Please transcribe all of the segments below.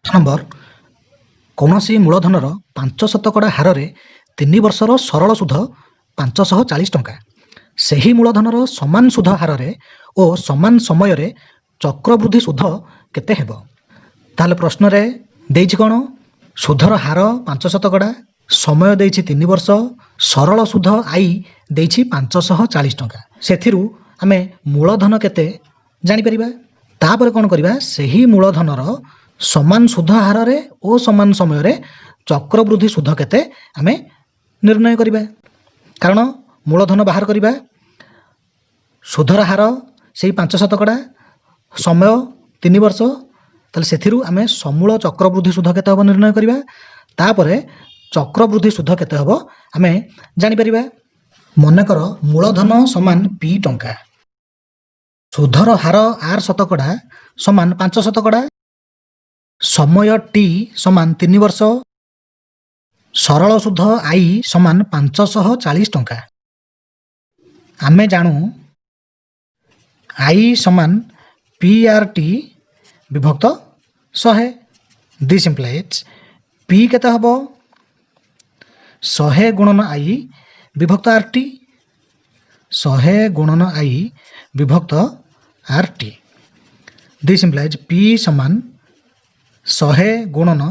Number କୌଣସି ମୂଳଧନର 5% ହାରରେ 3 ବର୍ଷର ସରଳ ସୁଧ 540 ଟଙ୍କା। ସେହି ମୂଳଧନର ସମାନ ସୁଧ ହାରରେ ଓ ସମାନ ସମୟରେ ଚକ୍ରବୃଦ୍ଧି ସୁଧ କେତେ ହେବ? ତାହେଲେ ପ୍ରଶ୍ନରେ ଦେଇଛି କ'ଣ? ସୁଧର ହାର 5%, ସମୟ ଦେଇଛି 3 ବର୍ଷ, ସରଳ ସୁଧ ଆଇ ଦେଇଛି 540 ଟଙ୍କା। ସେଥିରୁ ଆମେ ମୂଳଧନ କେତେ ଜାଣିପାରିବା। ତାପରେ କ'ଣ କରିବା? ସେହି ମୂଳଧନର ସମାନ ସୁଧ ହାରରେ ଓ ସମାନ ସମୟରେ ଚକ୍ରବୃଦ୍ଧି ସୁଧ କେତେ ଆମେ ନିର୍ଣ୍ଣୟ କରିବା। କାରଣ ମୂଳଧନ ବାହାର କରିବା, ସୁଧର ହାର ସେଇ 5%, ସମୟ 3 ବର୍ଷ, ତାହେଲେ ସେଥିରୁ ଆମେ ସମୂଳ ଚକ୍ରବୃଦ୍ଧି ସୁଧ କେତେ ହେବ ନିର୍ଣ୍ଣୟ କରିବା। ତାପରେ ଚକ୍ରବୃଦ୍ଧି ସୁଧ କେତେ ହେବ ଆମେ ଜାଣିପାରିବା। ମନେକର ମୂଳଧନ ସମାନ P ଟଙ୍କା, ସୁଧର ହାର R% ସମାନ 5%, ସମୟ T ସମାନ 3 ବର୍ଷ, ସରଳ ସୁଧ I ସମାନ 540 ଟଙ୍କା। ଆମେ ଜାଣୁ I ସମାନ PRT ବିଭକ୍ତ 100। ଦିସ୍ ଇମ୍ପ୍ଲାଇଜ୍ P କେତେ ହେବ? 100 ଗୁଣନ I ବିଭକ୍ତ RT, 100 ଗୁଣନ I ବିଭକ୍ତ RT। ଦିସ୍ ଇମ୍ପ୍ଲାଇଜ୍ P ସମାନ 100 ଗୁଣନ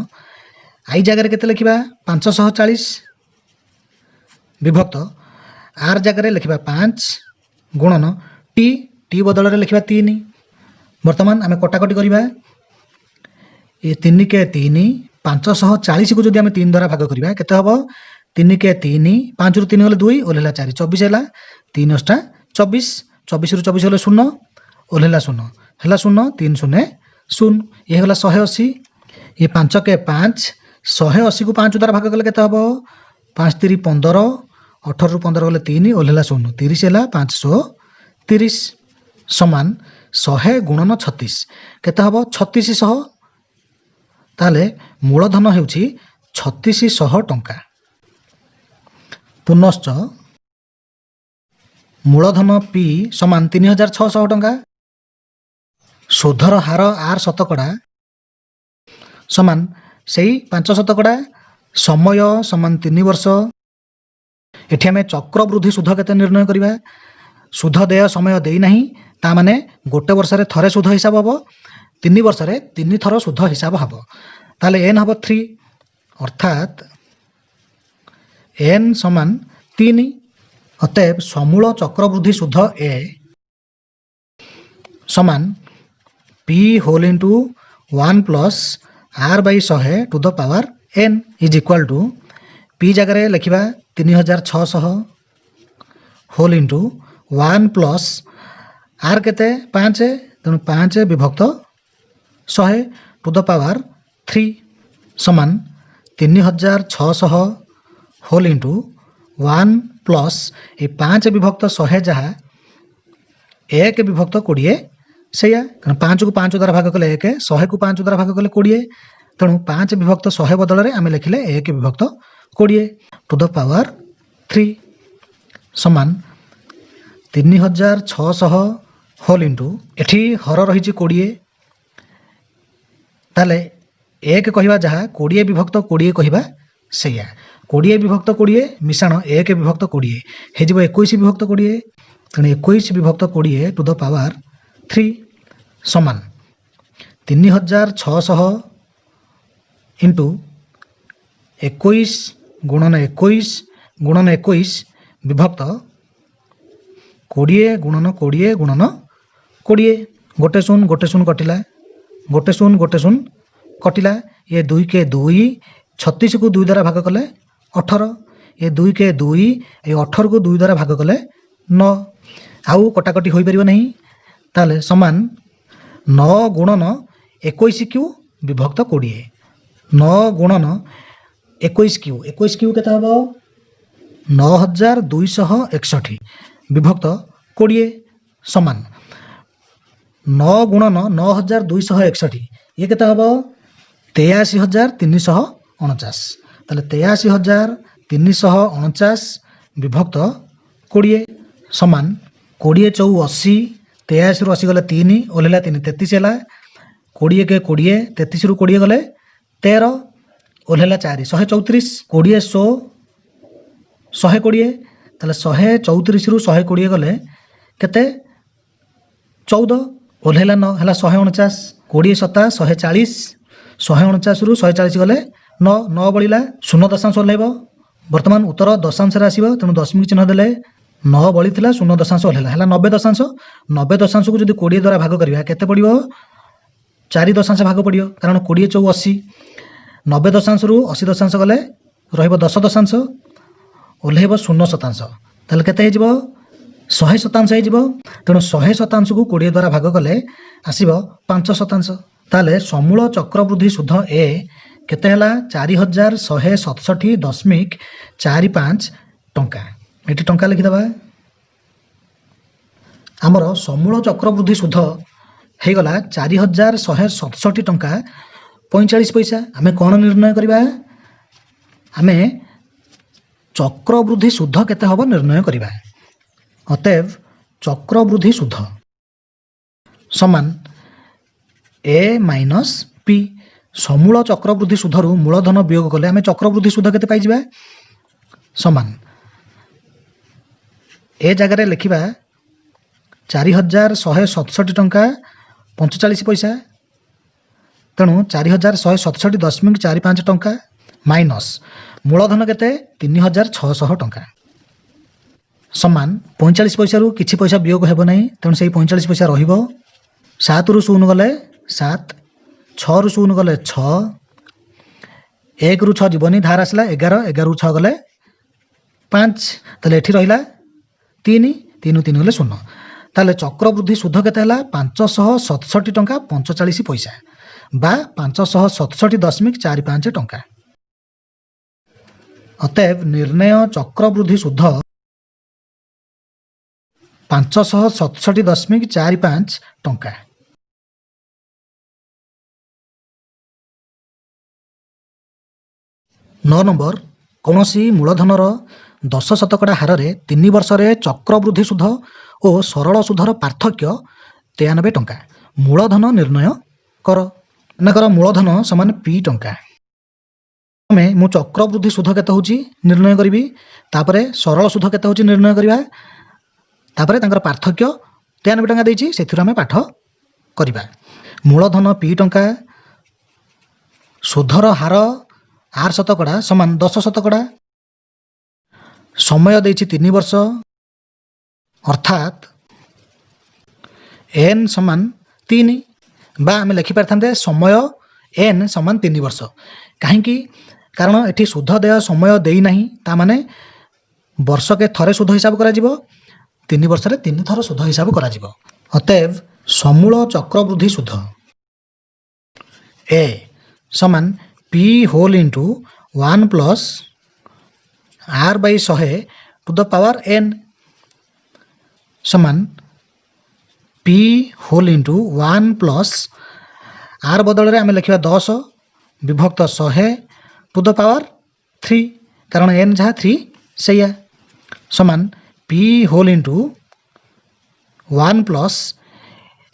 I ଜାଗାରେ କେତେ ଲେଖିବା? 540 ବିଭକ୍ତ R ଜାଗାରେ ଲେଖିବା 5 ଗୁଣନ T ବଦଳରେ ଲେଖିବା 3। ବର୍ତ୍ତମାନ ଆମେ କଟାକଟି କରିବା। ଏ 3 କେ 3, 540କୁ ଯଦି ଆମେ 3 ଦ୍ୱାରା ଭାଗ କରିବା କେତେ ହେବ? 3 କେ 3, 5ରୁ 3 ଗଲେ 2, ଓହ୍ଲେଇଲା 4, 24 ହେଲା। 3 ଅଷ୍ଟା 24, 24ରୁ 24 ଗଲେ 0, ଓହ୍ଲେଇଲା 0, ହେଲା 0, 3 0 0, ଇଏ ହେଲା 180। ଇଏ 5 କେ 5, 180କୁ 5 ଦ୍ୱାରା ଭାଗ କଲେ କେତେ ହେବ? 5 3 15, 18ରୁ 15 ଗଲେ 3, ଓହ୍ଲେଇଲା 0, 30 ହେଲା। 530 ସମାନ 100 ଗୁଣନ 36 କେତେ ହେବ? 3600। ତାହେଲେ ମୂଳଧନ ହେଉଛି 3600 ଟଙ୍କା। ପୁନଶ୍ଚ ମୂଳଧନ P ସମାନ 3600 ଟଙ୍କା, ସୁଧର ହାର R% ସମାନ ସେଇ 5%, ସମୟ ସମାନ 3 ବର୍ଷ। ଏଠି ଆମେ ଚକ୍ରବୃଦ୍ଧି ସୁଧ କେତେ ନିର୍ଣ୍ଣୟ କରିବା? ସୁଧ ଦେୟ ସମୟ ଦେଇନାହିଁ, ତା ମାନେ ଗୋଟେ ବର୍ଷରେ ଥରେ ସୁଧ ହିସାବ ହେବ, 3 ବର୍ଷରେ 3 ଥର ସୁଧ ହିସାବ ହେବ। ତାହେଲେ n ହେବ 3, ଅର୍ଥାତ୍ n ସମାନ 3। ଅତଏବ ସମୂଳ ଚକ୍ରବୃଦ୍ଧି ସୁଧ A ସମାନ P whole into 1 plus R/100 to the power n is equal to P ଜାଗାରେ ଲେଖିବା 3600 ହୋଲ୍ ଇଣ୍ଟୁ 1 ପ୍ଲସ୍ R କେତେ? 5, ତେଣୁ 5 ବିଭକ୍ତ 100 ଟୁ ଦ ପାୱାର 3 ସମାନ 3600 ହୋଲ୍ ଇଣ୍ଟୁ 1 ପ୍ଲସ୍ ଏ 5 ବିଭକ୍ତ 100 ଯାହା 1 ବିଭକ୍ତ 20 ସେଇଆ। କାରଣ 5କୁ 5 ଦ୍ୱାରା ଭାଗ କଲେ 1, 100କୁ 5 ଦ୍ୱାରା ଭାଗ କଲେ 20, ତେଣୁ 5 ବିଭକ୍ତ 100 ବଦଳରେ ଆମେ ଲେଖିଲେ 1 ବିଭକ୍ତ 20 ଟୁ ଦ ପାୱାର 3 ସମାନ 3600 ହୋଲ୍ ଇଣ୍ଟୁ, ଏଠି ହର ରହିଛି 20, ତାହେଲେ 1 କହିବା ଯାହା 20 ବିଭକ୍ତ 20 କହିବା ସେଇଆ। 20 ବିଭକ୍ତ 20 ମିଶାଣ 1 ବିଭକ୍ତ 20 ହେଇଯିବ 21 ବିଭକ୍ତ 20, ତେଣୁ 21 ବିଭକ୍ତ 20 ଟୁ ଦ ପାୱାର 3 ସମାନ 3600 ଇଣ୍ଟୁ 21 ଗୁଣନ 21 ଗୁଣନ 21 ବିଭକ୍ତ 20 ଗୁଣନ 20 ଗୁଣନ 20। ଗୋଟେ ଶୂନ କଟିଲା, ଗୋଟେ ଶୂନ କଟିଲା। ଇଏ 2 କେ 2, 36କୁ 2 ଦ୍ୱାରା ଭାଗ କଲେ 18, ଏ 2 କେ 2, ଏ 18କୁ 2 ଦ୍ୱାରା ଭାଗ କଲେ 9, ଆଉ କଟାକଟି ହୋଇପାରିବ ନାହିଁ। ତାହେଲେ ସମାନ 9 ଗୁଣନ 21Q ବିଭକ୍ତ 20, 9 ଗୁଣନ 21Q, 21Q କେତେ ହେବ? 9261 ବିଭକ୍ତ 20 ସମାନ 9 ଗୁଣନ 9261, ଇଏ କେତେ ହେବ? 83349। ତାହେଲେ 83349 ବିଭକ୍ତ 20 ସମାନ 20 ଚଉ 80, 83ରୁ 80 ଗଲେ 3, ଓହ୍ଲେଇଲା 3, 33 ହେଲା। 20 କେ 20, 33ରୁ 20 ଗଲେ 13 ଓହ୍ଲେଇଲା 4 134 20 100 120 ତାହେଲେ 134 ରୁ 120 ଗଲେ କେତେ 14 ଓହ୍ଲେଇଲା 9 ହେଲା 149 20 7 140 149 ରୁ 140 ଗଲେ 9 9 ବଳିଲା ଶୂନ ଦଶାଂଶ ଓହ୍ଲେଇବ ବର୍ତ୍ତମାନ ଉତ୍ତର ଦଶାଂଶରେ ଆସିବ ତେଣୁ ଦଶମିକ ଚିହ୍ନ ଦେଲେ 9 ବଳିଥିଲା ଶୂନ ଦଶାଂଶ ଓହ୍ଲେଇଲା ହେଲା 90 ଦଶାଂଶ 90 ଦଶାଂଶକୁ ଯଦି 20 ଦ୍ୱାରା ଭାଗ କରିବା କେତେ ପଡ଼ିବ 4 ଦଶାଂଶ ଭାଗ ପଡ଼ିବ କାରଣ 20 ଚଉ 80 90 ଦଶାଂଶରୁ 80 ଦଶାଂଶ ଗଲେ ରହିବ 10 ଦଶାଂଶ ଓହ୍ଲେଇବ ଶୂନ ଶତାଂଶ ତାହେଲେ କେତେ ହେଇଯିବ 100 ଶତାଂଶ ହେଇଯିବ ତେଣୁ 100 ଶତାଂଶକୁ 20 ଦ୍ୱାରା ଭାଗ କଲେ ଆସିବ 5 ଶତାଂଶ ତାହେଲେ ସମୂଳ ଚକ୍ରବୃଦ୍ଧି ସୁଧ ଏ କେତେ ହେଲା 4167.45 ଟଙ୍କା ଏଠି ଟଙ୍କା ଲେଖିଦେବା ଆମର ସମୂଳ ଚକ୍ରବୃଦ୍ଧି ସୁଧ ହେଇଗଲା 4167 ଟଙ୍କା 45 ପଇସା ଆମେ କ'ଣ ନିର୍ଣ୍ଣୟ କରିବା ଆମେ ଚକ୍ରବୃଦ୍ଧି ସୁଧ କେତେ ହେବ ନିର୍ଣ୍ଣୟ କରିବା ଅତଏବ ଚକ୍ରବୃଦ୍ଧି ସୁଧ ସମାନ ଏ ମାଇନସ୍ ପି ସମୂଳ ଚକ୍ରବୃଦ୍ଧି ସୁଧରୁ ମୂଳଧନ ବିୟୋଗ କଲେ ଆମେ ଚକ୍ରବୃଦ୍ଧି ସୁଧ କେତେ ପାଇଯିବା ସମାନ ଏ ଜାଗାରେ ଲେଖିବା 4167 ଟଙ୍କା 45 ପଇସା ତେଣୁ 4167.45 ଟଙ୍କା ମାଇନସ୍ ମୂଳଧନ କେତେ 3600 ଟଙ୍କା ସମାନ 45 ପଇସାରୁ କିଛି ପଇସା ବିୟୋଗ ହେବ ନାହିଁ ତେଣୁ ସେଇ 45 ପଇସା ରହିବ 7 ରୁ 0 ଗଲେ 7 6 ରୁ 0 ଗଲେ 6 1 ରୁ 6 ଯିବନି ଧାର ଆସିଲା 11 11 ରୁ 6 ଗଲେ 5 ତାହେଲେ ଏଠି ରହିଲା 3 3 ରୁ 3 ଗଲେ 0 ତାହେଲେ ଚକ୍ରବୃଦ୍ଧି ସୁଧ କେତେ ହେଲା 567 ଟଙ୍କା 45 ପଇସା ବା 567.45 ଟଙ୍କା ଅତଏବ ନିର୍ଣ୍ଣୟ ଚକ୍ରବୃଦ୍ଧି ସୁଧ 567.45 ଟଙ୍କା 9 ନମ୍ବର କୌଣସି ମୂଳଧନର 10% ହାରରେ 3 ବର୍ଷରେ ଚକ୍ରବୃଦ୍ଧି ସୁଧ ଓ ସରଳ ସୁଧର ପାର୍ଥକ୍ୟ 93 ଟଙ୍କା ମୂଳଧନ ନିର୍ଣ୍ଣୟ କର ମନେକର ମୂଳଧନ ସମାନ ପି ଟଙ୍କା ଆମେ ମୁଁ ଚକ୍ରବୃଦ୍ଧି ସୁଧ କେତେ ହେଉଛି ନିର୍ଣ୍ଣୟ କରିବି ତାପରେ ସରଳ ସୁଧ କେତେ ହେଉଛି ନିର୍ଣ୍ଣୟ କରିବା ତାପରେ ତାଙ୍କର ପାର୍ଥକ୍ୟ 93 ଟଙ୍କା ଦେଇଛି ସେଥିରୁ ଆମେ ପାଠ କରିବା ମୂଳଧନ ପି ଟଙ୍କା ସୁଧର ହାର 8% ସମାନ 10%। ସମୟ ଦେଇଛି 3 ବର୍ଷ ଅର୍ଥାତ୍ n ସମାନ 3 ବା ଆମେ ଲେଖିପାରିଥାନ୍ତେ ସମୟ n ସମାନ 3 ବର୍ଷ କାହିଁକି କାରଣ ଏଠି ସୁଧ ଦେୟ ସମୟ ଦେଇନାହିଁ ତା ମାନେ ବର୍ଷକେ ଥରେ ସୁଧ ହିସାବ କରାଯିବ 3 ବର୍ଷରେ 3 ଥର ସୁଧ ହିସାବ କରାଯିବ ଅତଏବ ସମୂଳ ଚକ୍ରବୃଦ୍ଧି ସୁଧ ଏ ସମାନ P whole into 1 plus r/100 to the power n ସମାନ P whole into 1 plus r ବଦଳରେ ଆମେ ଲେଖିବା 10 ବିଭକ୍ତ 100 ଟୁ ଦ ପାୱାର 3 କାରଣ n ଯାହା 3 ସେଇଆ ସମାନ P ହୋଲ୍ ଇଣ୍ଟୁ 1 ପ୍ଲସ୍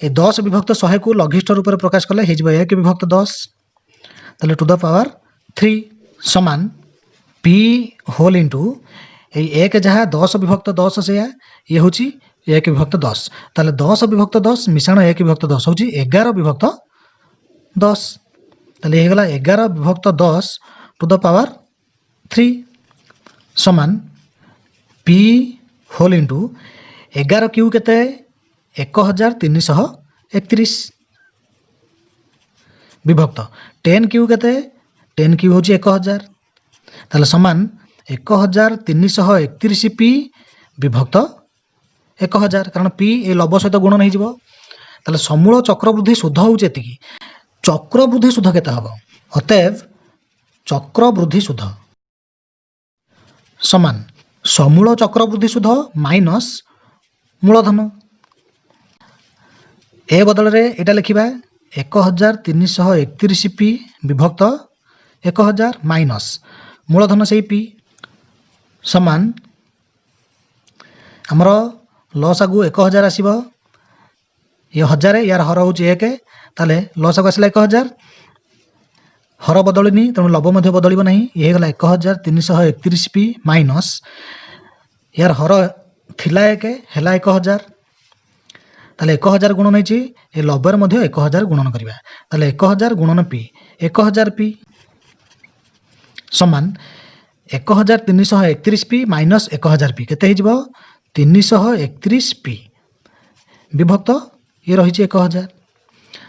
ଏ 10 ବିଭକ୍ତ 100କୁ ଲଘିଷ୍ଠ ରୂପରେ ପ୍ରକାଶ କଲେ ହେଇଯିବ 1 ବିଭକ୍ତ 10 ତାହେଲେ ଟୁ ଦ ପାୱାର 3 ସମାନ P ହୋଲ୍ ଇଣ୍ଟୁ এই 1 ଯାହା 10 ବିଭକ୍ତ 10 ସେଇଆ ଇଏ ହେଉଛି 1 ବିଭକ୍ତ 10 ତାହେଲେ 10 ବିଭକ୍ତ 10 ମିଶାଣ 1 ବିଭକ୍ତ 10 ହେଉଛି 11 ବିଭକ୍ତ 10 ତାହେଲେ ହେଇଗଲା 11 ବିଭକ୍ତ 10 ଟୁ ଦ ପାୱାର 3 ସମାନ P ହୋଲ୍ ଇଣ୍ଟୁ 11 କ୍ୟୁ କେତେ 1331 ବିଭକ୍ତ 10 କ୍ୟୁ କେତେ 10 କ୍ୟୁ ହେଉଛି 1000 ତାହେଲେ ସମାନ 1331 P ବିଭକ୍ତ 1000 କାରଣ P ଏ ଲବ ସହିତ ଗୁଣ ନେଇଯିବ ତାହେଲେ ସମୂଳ ଚକ୍ରବୃଦ୍ଧି ସୁଧ ହେଉଛି ଏତିକି ଚକ୍ରବୃଦ୍ଧି ସୁଧ କେତେ ହେବ ଅତଏବ ଚକ୍ରବୃଦ୍ଧି ସୁଧ ସମାନ ସମୂଳ ଚକ୍ରବୃଦ୍ଧି ସୁଧ ମାଇନସ୍ ମୂଳଧନ ଏ ବଦଳରେ ଏଇଟା ଲେଖିବା 1331 P ବିଭକ୍ତ 1000 ମାଇନସ୍ ମୂଳଧନ ସେଇ P ସମାନ ଆମର ଲସ୍ ଆଗକୁ 1000 ଆସିବ ଇଏ 1000 ୟାର ହର ହେଉଛି 1 ତାହେଲେ ଲସ୍ ଆଗକୁ ଆସିଲା 1000 हर बदलनी तेणु लव बदल ना ये गला 1331p माइनस यार हर थिला एक है 1000 ताले 1000 गुणन होती ये लबर 1000 गुणन करवा ताले 1000 गुणन पी 1000p समान 1331p माइनस 1000p केते हो 331p विभक्त ये रही 1000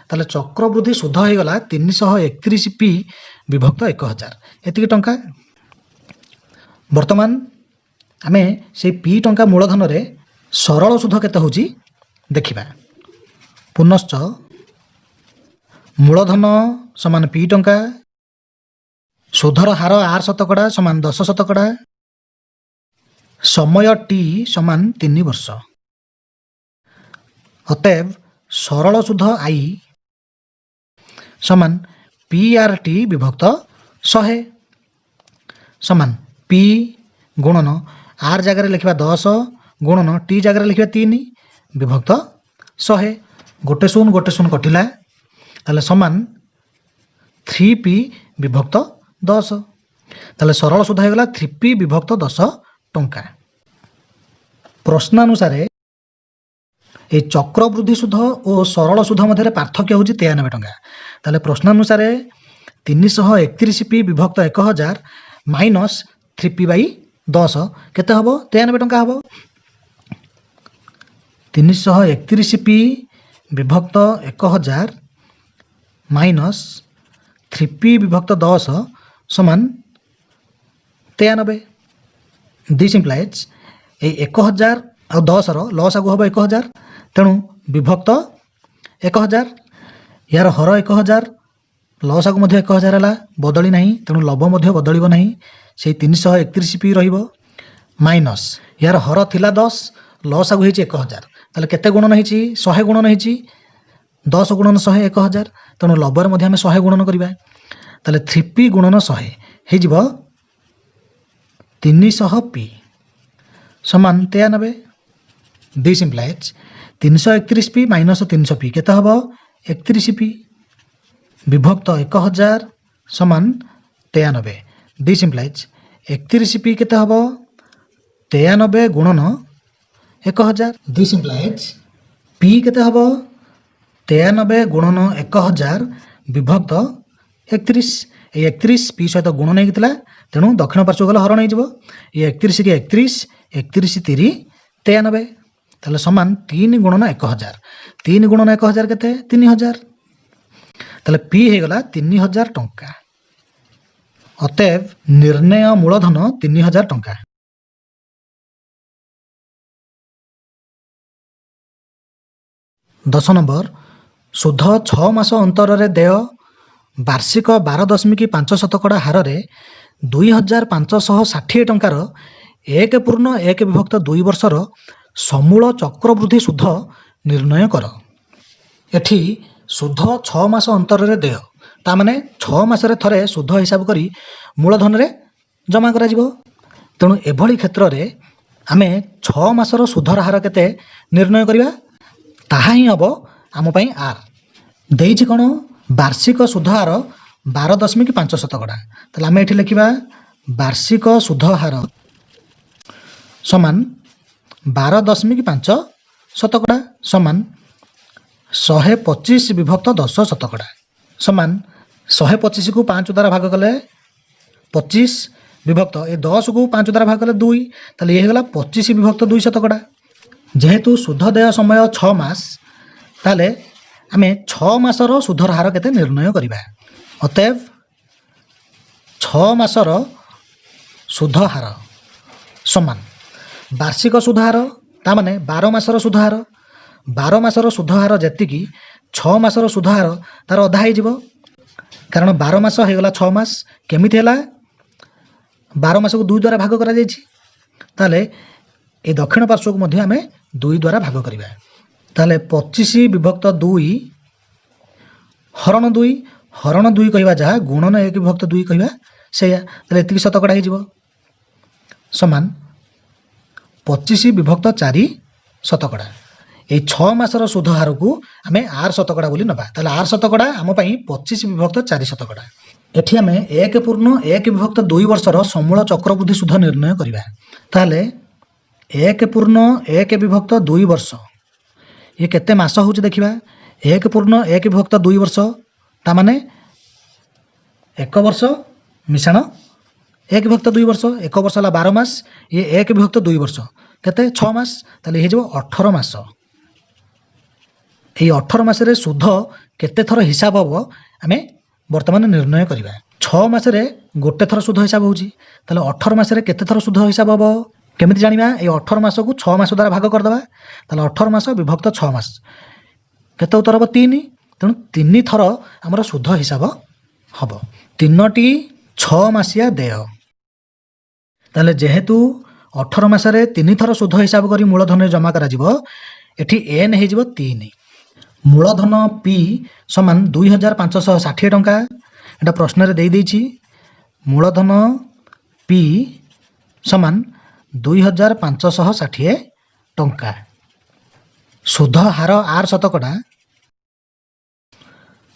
ताले चक्रवृद्धि सुध हो गला 331p विभक्त 1000 एति टंका। वर्तमान आमे से p टंका मूलधन रे सरल सुध केते होची देखिबा। पुनश्च मूलधन समान p टंका सुधर हार 8 शतकड़ा समान 10 शतकड़ा समय t समान 3 वर्ष। अतएव सरल सुध आई समान PRT विभक्त 100 समान P गुणन R जगह लिखा 10 गुणन T जगह लिखा 3 विभक्त 100 गोटे शून कटिला ताले समान 3P विभक्त 10 ताले सरल सुध हो गला 3P विभक्त 10 टंका। प्रश्नानुसार ये चक्रवृद्धि सुध और सरल सुध मध्य पार्थक्य हूँ 93 टंका। ताले प्रश्नानुसार 331p विभक्त 1000 माइनस 3p बाई 10 केते हबो 93 टंका हबो। 331p विभक्त 1000 माइनस 3p विभक्त 10 समान 93। दिस इम्प्लाइज ये 1000 और 10 लस आगु हम 1000 तेणु विभक्त 1000 यार हर 1000 लस आगु 1000 है बदली ना तेणु लभ बदल ना से 331p रहिबो माइनस यार हर थिला 10 लस आगु 1000 ताले केते गुणन होती 100 गुणन होती 10 गुणन 100 1000 तेणु लबर 100 गुणन करवा ताले 3p गुणन 100 हो 300p समान 93। This implies 331p minus 300p केते हबो 31p विभक्त 1000 समान 93। दिस इम्प्लाइज 31p केते हबो 93 गुणन 1000। दिस इम्प्लाइज p केते हबो 93 गुणन 1000 विभक्त 31 ये 31 p सहित गुण नहीं कितला तेणु दक्षिण पार्श्व गला हरण हो ये 31 के 31 31 3 93 ताले समान 3 गुणन 1000 3 गुणन 1000 केते 3000 ताले p हे गला 3000 टंका। अतएव निर्णय मूलधन 3000 टंका। 10 नंबर सुध 6 मास अंतर रे देय वार्षिक 12.5 शतकड़ा हार रे 2560 टंकार 1.1 विभक्त 2 वर्षर समूल चक्रवृद्धि सुध निर्णय कर। एठी सुध 6 मास अंतर रे देय ता माने 6 मासरे थरे सुध हिसाब करी मूलधन रे जमा करा जिवो तेणु एभली क्षेत्र रे आमे 6 मासर सुधर हार केते निर्णय करिवा ताहा ही हबो आम पई आर देइछि कोन वार्षिक सुध हार 12.5 शतकड़ा ताले आमे एठी लिखिबा वार्षिक सुध हार समान 12.5 शतकड़ा समान 125 विभक्त 10 शतकड़ा समान 125 को 5 द्वारा भाग कले 25 विभक्त ए 10 को 5 द्वारा भाग कले 2 ताले ये गला 25 विभक्त 2 शतकड़ा। जेहेतु सुध देय समय 6 मास ताले आमे 6 मासर सुधर हार केते निर्णय करिबा। अतएव 6 मासर सुध हार समान वार्षिक सुध हार ता माने 12 मासर सुध हार 12 मासर सुध हार जेतिकी 6 मासर सुध हार तार अधा हो जिवो कारण 12 मास हो गला 6 मास केमिति हैला 12 मास को 2 द्वारा भाग करा जायछि ताले ए दक्षिण पार्श्व को मध्य आमे 2 द्वारा भाग करिबा ताले 25 विभक्त 2 हरण 2 कहवा जहाँ गुणन 1 विभक्त 2 कहवा से ताले एतिक शतकड़ा हो जिवो समान 25 विभक्त 4 शतकड़ा। ये 6 मासर सुध हार को आमे 8 शतकड़ा बोली नबा ताले 8 शतकड़ा आम पई 25 विभक्त 4 शतकड़ा। एठी आमे 1.1 वर्षर समूल चक्रवृद्धि सुध निर्णय करिबा। ताहले 1.1 वर्ष ये केते मास होउची देखिबा। 1.1 वर्ष ता माने 1 वर्ष मिश्रण 1.2 वर्ष 1 वर्ष ला 12 मास ये 1.2 वर्ष केते 6 मास ताले हे जो 18 मास। এই 18 ମାସରେ ସୁଧ କେତେ ଥର ହିସାବ ହେବ ଆମେ ବର୍ତ୍ତମାନ ନିର୍ଣ୍ଣୟ କରିବା। 6 ମାସରେ ଗୋଟେ ଥର ସୁଧ ହିସାବ ହେଉଛି, ତାହେଲେ 18 ମାସରେ କେତେ ଥର ସୁଧ ହିସାବ ହେବ କେମିତି ଜାଣିବା? এই 18 ମାସକୁ 6 ମାସ ଦ୍ୱାରା ଭାଗ କରିଦେବା, ତାହେଲେ 18 ମାସ ବିଭକ୍ତ 6 ମାସ କେତେ ଉତ୍ତର ହେବ 3। ତେଣୁ 3 ଥର ଆମର ସୁଧ ହିସାବ ହେବ। 3ଟି 6 ମାସିଆ ଦେୟ। ତାହେଲେ ଯେହେତୁ 18 ମାସରେ 3 ଥର ସୁଧ ହିସାବ କରି ମୂଳଧନରେ ଜମା କରାଯିବ, ଏଠି n ହେଇଯିବ 3। मूलधन पी समान 2560 टंका एटा प्रश्न रे देई देछि। मूलधन पी समान 2560 टंका। सुध हार आर शतकड़ा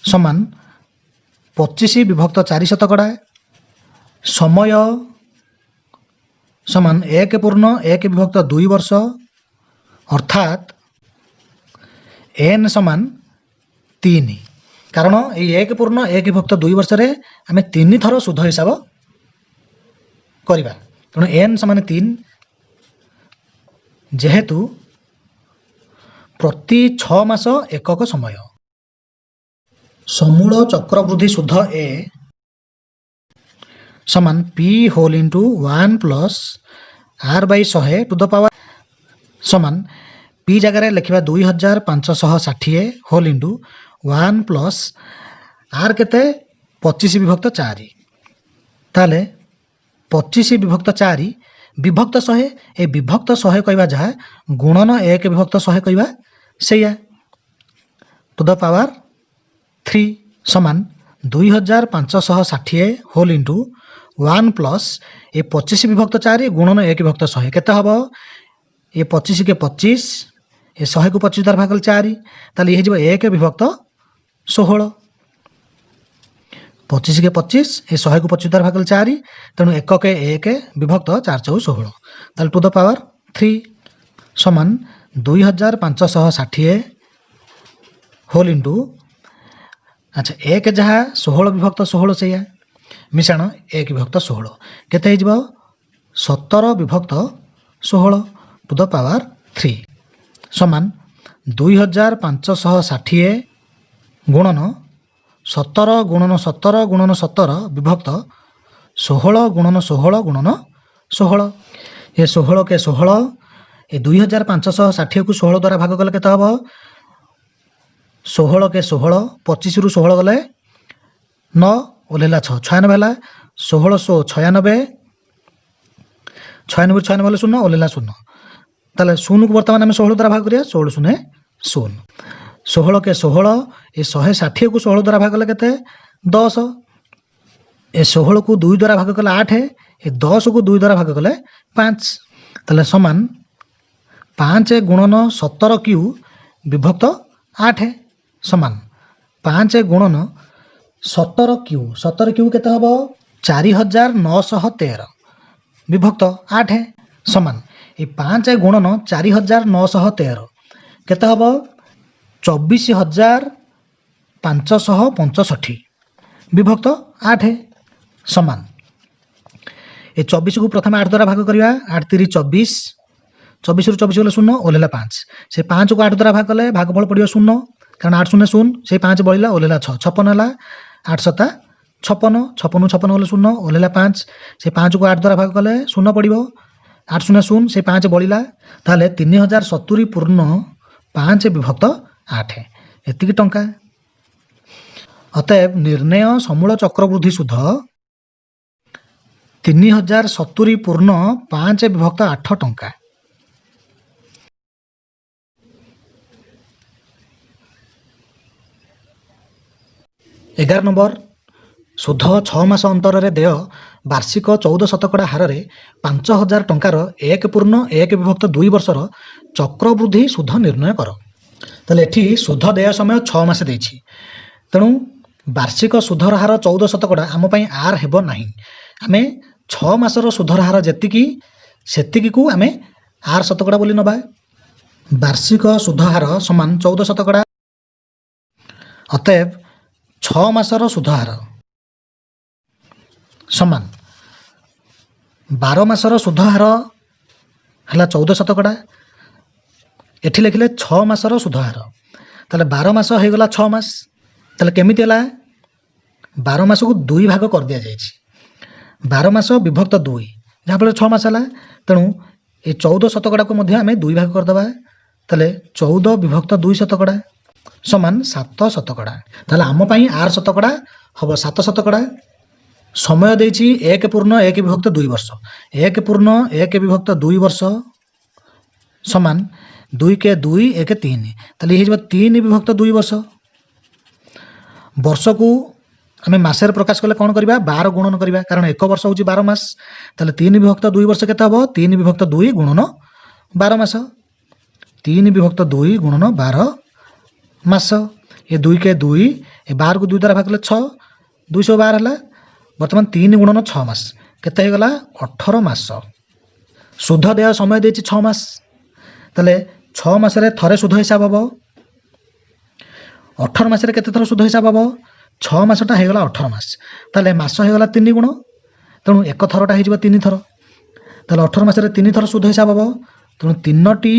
समान 25/4 शतकड़ा। समय समान 1.1/2 वर्ष अर्थात एन समान 3 कारण ये 1.1/2 वर्ष रे आमे 3 थर सुध हिसाब करिबा। तेणु एन समान 3 जेहेतु प्रति 6 मास एकक समय। समूल चक्रवृद्धि सुध ए समान P whole into 1 plus R by 100 to the power समान पी जगह लिखा 2560 होल इंटू 1 प्लस आर केते 25/4 ताले 25/4 विभक्त 100 ए विभक्त 100 कहवा जहाँ गुणन 1/100 कहवा सैया टू द पावर 3 समान 2560 होल इंटू 1 प्लस ए 25/4 गुणन 1/100 केते हबो? ये 25 के 25 ये 100 को 25 द्वारा भाग 4 ताले ये हो 1/16। 25 के 25 ये 100 को 25 द्वारा भाग 4 तेणु 1 के 1/4/4 ताले टू द पावर 3 समान 2560 होल इंटू अच्छा 1 जहाँ 16/16 से मिश्रण 1/16 केते हो 17/16 टू द पावर 3 समान 2560 गुणन 17 गुणन 17 गुणन 17 विभक्त 16 गुणन 16 गुणन 16 ये 16 के 16 ये 2560 को 16 द्वारा भाग कले केते हबो 16 के 16 25 रु 16 गले 9 ओलेला 6 96 होला 1696 96 बोले 0 ओलेला 0 ताले 0 को वर्तमान आम 16 द्वारा भाग करिया 16 0 0 16 के 16 ये 160 को 16 द्वारा भाग कले केते 10 ए 16 को 2 द्वारा भाग कले 8 ए 10 को 2 द्वारा भाग कले 5 ताले समान 5 गुणन 17 क्यू विभक्त 8 समान 5 गुणन 17 क्यू केते हबो 4913 विभक्त 8 समान ये 5 गुणन 4913 केते हबो 24565 विभक्त 8 समान ये 24 को प्रथम 8 द्वारा भाग करिया 8 3 24 24 रु 24 गले 0 ओलेला 5 से 5 को 8 द्वारा भाग कले भागफल पड़ियो 0 कारण 8 0 0 से 5 बळिला ओलेला 6 56 होला 8 7 56 56 56 गले 0 ओलेला 5 से 5 को 8 द्वारा भाग कले 0 पड़ियो 8 0 0 से 5 बळिला ताले 3070 पूर्ण 5 विभक्त 8 एतिकी टंका। अतएव निर्णय समूल चक्रवृद्धि सुध 3070 पूर्ण 5 विभक्त 8 टंका। 11 नंबर सुध 6 मास अंतर देय वार्षिक 14 शतकड़ा हार 5000 टंकार 1.1/2 वर्षर चक्रवृद्धि सुध निर्णय कर। ताले एठी सुध देय समय 6 मास देछि तेणु ବାର୍ଷିକ ସୁଧର ହାର 14% ଆମ ପାଇଁ ଆର୍ ହେବ ନାହିଁ। ଆମେ 6 ମାସର ସୁଧର ହାର ଯେତିକି ସେତିକିକୁ ଆମେ ଆର୍ ଶତକଡ଼ା ବୋଲି ନେବା। ବାର୍ଷିକ ସୁଧ ହାର ସମାନ 14%। ଅତଏବ 6 ମାସର ସୁଧ ହାର ସମାନ 12 ମାସର ସୁଧ ହାର ହେଲା 14%। ଏଠି ଲେଖିଲେ 6 ମାସର ସୁଧ ହାର, ତାହେଲେ 12 ମାସ ହେଇଗଲା 6 ମାସ। ତାହେଲେ କେମିତି ହେଲା? 12 ମାସକୁ 2 ଭାଗ କରିଦିଆଯାଇଛି। 12 ମାସ ବିଭକ୍ତ 2, ଯାହାଫଳରେ 6 ମାସ ହେଲା। ତେଣୁ ଏ 14%କୁ ମଧ୍ୟ ଆମେ 2 ଭାଗ କରିଦେବା। ତାହେଲେ 14 ବିଭକ୍ତ 2% ସମାନ 7%। ତାହେଲେ ଆମ ପାଇଁ ଆର୍ ଶତକଡ଼ା ହେବ 7%। ସମୟ ଦେଇଛି 1.1 ବର୍ଷ। 1.1 ବର୍ଷ ସମାନ 2 1 3। ତାହେଲେ ହେଇଯିବ 3/2 ବର୍ଷ। ବର୍ଷକୁ ଆମେ ମାସରେ ପ୍ରକାଶ କଲେ କ'ଣ କରିବା? 12 ଗୁଣନ କରିବା, କାରଣ 1 ବର୍ଷ ହେଉଛି 12 ମାସ। ତାହେଲେ 3/2 ବର୍ଷ କେତେ ହେବ? 3/2 ଗୁଣନ 12 ମାସ। 3/2 ଗୁଣନ 12 ମାସ। ଏ 2 2, ଏ 12କୁ 2 ଦ୍ୱାରା ଭାଗ କଲେ 6, 212 ହେଲା। ବର୍ତ୍ତମାନ 3 ଗୁଣନ 6 ମାସ କେତେ ହେଇଗଲା? 18 ମାସ। ସୁଧ ଦେୟ ସମୟ ଦେଇଛି 6 ମାସ। ତାହେଲେ 6 ମାସରେ ଥରେ ସୁଧ ହିସାବ ହେବ। 18 ମାସରେ କେତେ ଥର ସୁଧ ହିସାବ ହେବ? 6 ମାସଟା ହେଇଗଲା 18 ମାସ। ତାହେଲେ ମାସ ହେଇଗଲା 3 ଗୁଣ। ତେଣୁ 1 ଥରଟା ହେଇଯିବ 3 ଥର। ତାହେଲେ 18 ମାସରେ 3 ଥର ସୁଧ ହିସାବ ହେବ। ତେଣୁ 3ଟି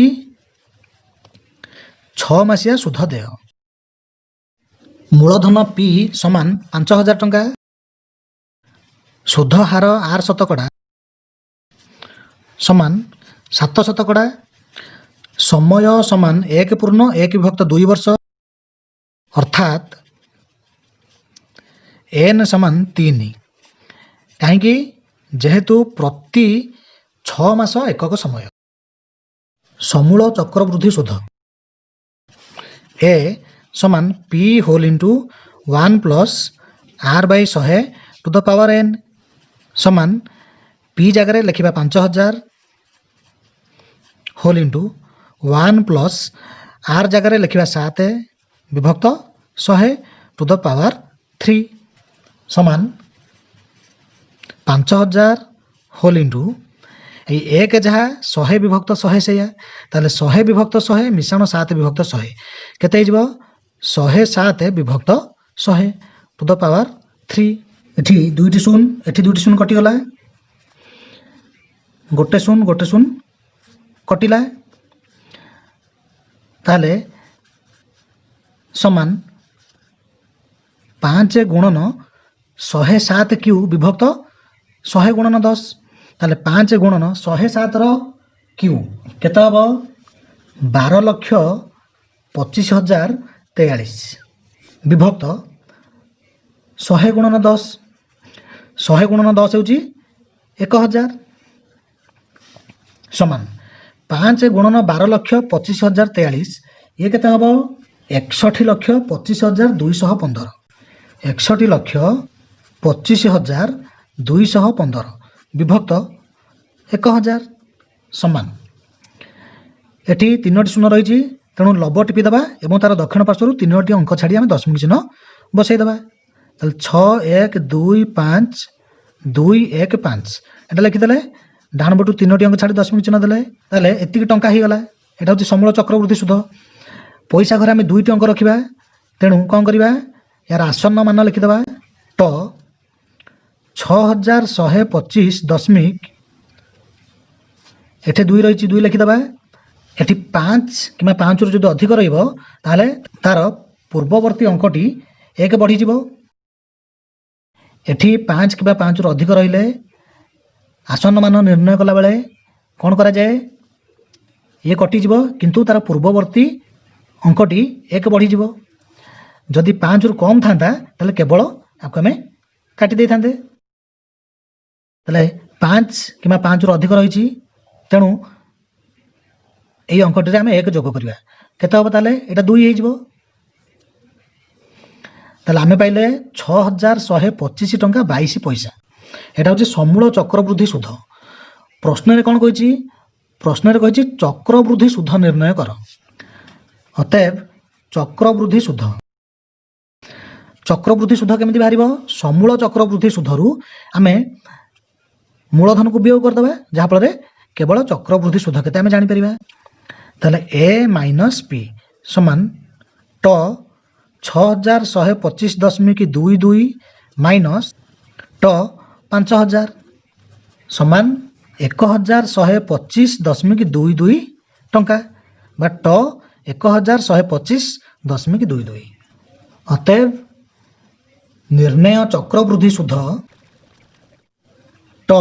6 ମାସିଆ ସୁଧ ଦେୟ। ମୂଳଧନ ପି ସମାନ 5,000 ଟଙ୍କା। ସୁଧ ହାର ଆର୍ ଶତକଡ଼ା ସମାନ 7%। ସମୟ ସମାନ 1.1 ବର୍ଷ, ଅର୍ଥାତ୍ n ସମାନ 3। କାହିଁକି? ଯେହେତୁ ପ୍ରତି 6 ମାସ ଏକକ ସମୟ। ସମୂଳ ଚକ୍ରବୃଦ୍ଧି ସୁଧ ଏ ସମାନ P whole into 1 plus r/100n ସମାନ ପି ଜାଗାରେ ଲେଖିବା 5,000 ହୋଲ୍ ଇଣ୍ଟୁ 1 ପ୍ଲସ୍ r ଜାଗାରେ ଲେଖିବା 7 ବିଭକ୍ତ 100 ସମାନ 5,000 ହୋଲ୍ ଇଣ୍ଟୁ ଏଇ 1 ଯାହା 100 ବିଭକ୍ତ 100 ସେଇଆ। ତାହେଲେ 100 ବିଭକ୍ତ 100 ମିଶାଣ 7 ବିଭକ୍ତ 100 କେତେ ହେଇଯିବ? 107 ବିଭକ୍ତ 100 ଏଠି 2ଟି ଶୂନ, ଏଠି 2ଟି ଶୂନ କଟିଗଲା। 1 ଶୂନ 1 ଶୂନ କଟିଲା। ତାହେଲେ ସମାନ 5 ଗୁଣନ 107 କ୍ୟୁ ବିଭକ୍ତ 100 ଗୁଣନ 10। ତାହେଲେ 5 ଗୁଣନ 107ର କ୍ୟୁ କେତେ ହେବ? 12,25,043 ବିଭକ୍ତ 100 ଗୁଣନ 10। 100 ଗୁଣନ 10 ହେଉଛି 1,000 ସମାନ 5 ଗୁଣନ 12,25,043। ଇଏ କେତେ ହେବ? 61,25,215। 61,25,215 ବିଭକ୍ତ 1,000 ସମାନ। ଏଠି 3ଟି ଶୂନ ରହିଛି, ତେଣୁ ଲବ ଟିପିଦେବା ଏବଂ ତାର ଦକ୍ଷିଣ ପାର୍ଶ୍ୱରୁ 3ଟି ଅଙ୍କ ଛାଡ଼ି ଆମେ ଦଶମିକ ଚିହ୍ନ ବସେଇଦେବା। ତାହେଲେ 6,1,2,5,2,1,5 ଏଟା ଲେଖିଦେଲେ। ଡାହାଣ ପଟୁ 3ଟି ଅଙ୍କ ଛାଡ଼ି ଦଶମିକ ଚିହ୍ନ ଦେଲେ। ତାହେଲେ ଏତିକି ଟଙ୍କା ହେଇଗଲା। ଏଟା ହେଉଛି ସମୂଳ ଚକ୍ରବୃଦ୍ଧି ସୁଧ। ପଇସା ଘରେ ଆମେ 2ଟି ଅଙ୍କ ରଖିବା। ତେଣୁ କ'ଣ କରିବା? ଏହାର ଆସନ୍ନ ମାନ ଲେଖିଦେବା। ଟ 6,125 ଦଶମିକ, ଏଠି 2 ରହିଛି 2 ଲେଖିଦେବା। ଏଠି 5 କିମ୍ବା 5ରୁ ଯଦି ଅଧିକ ରହିବ ତାହେଲେ ତାର ପୂର୍ବବର୍ତ୍ତୀ ଅଙ୍କଟି 1 ବଢ଼ିଯିବ। ଏଠି 5 କିମ୍ବା 5ରୁ ଅଧିକ ରହିଲେ ଆସନ୍ନ ମାନ ନିର୍ଣ୍ଣୟ କଲାବେଳେ କ'ଣ କରାଯାଏ? ଇଏ କଟିଯିବ, କିନ୍ତୁ ତାର ପୂର୍ବବର୍ତ୍ତୀ ଅଙ୍କଟି 1 ବଢ଼ିଯିବ। ଯଦି 5ରୁ କମ୍ ଥାନ୍ତା ତାହେଲେ କେବଳ ଆକୁ ଆମେ କାଟି ଦେଇଥାନ୍ତେ। ତାହେଲେ 5 କିମ୍ବା 5ରୁ ଅଧିକ ରହିଛି, ତେଣୁ ଏଇ ଅଙ୍କଟିରେ ଆମେ 1 ଯୋଗ କରିବା। କେତେ ହେବ? ତାହେଲେ ଏଇଟା 2 ହେଇଯିବ। ତାହେଲେ ଆମେ ପାଇଲେ 6,125 ଟଙ୍କା 22 ପଇସା। ଏଇଟା ହେଉଛି ସମୂଳ ଚକ୍ରବୃଦ୍ଧି ସୁଧ। ପ୍ରଶ୍ନରେ କ'ଣ କହିଛି? ପ୍ରଶ୍ନରେ କହିଛି ଚକ୍ରବୃଦ୍ଧି ସୁଧ ନିର୍ଣ୍ଣୟ କର। ଅତଏବ ଚକ୍ରବୃଦ୍ଧି ସୁଧ चक्रवृद्धि सुध केमिति बाहरिबो समूल चक्रवृद्धि सुधरू आमे मूलधन को वियोग करदबा जहा फल केवल चक्रवृद्धि सुध केते आमे जानि परिबा ताले ए माइनस पी समान ट 6125.22 माइनस ट 5000 समान 1125.22 टंका बा ट 1125.22 अतएव निर्णय चक्रवृद्धि सुध ट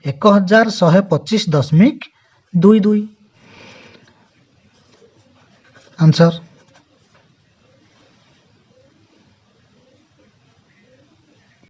1125.22 आंसर।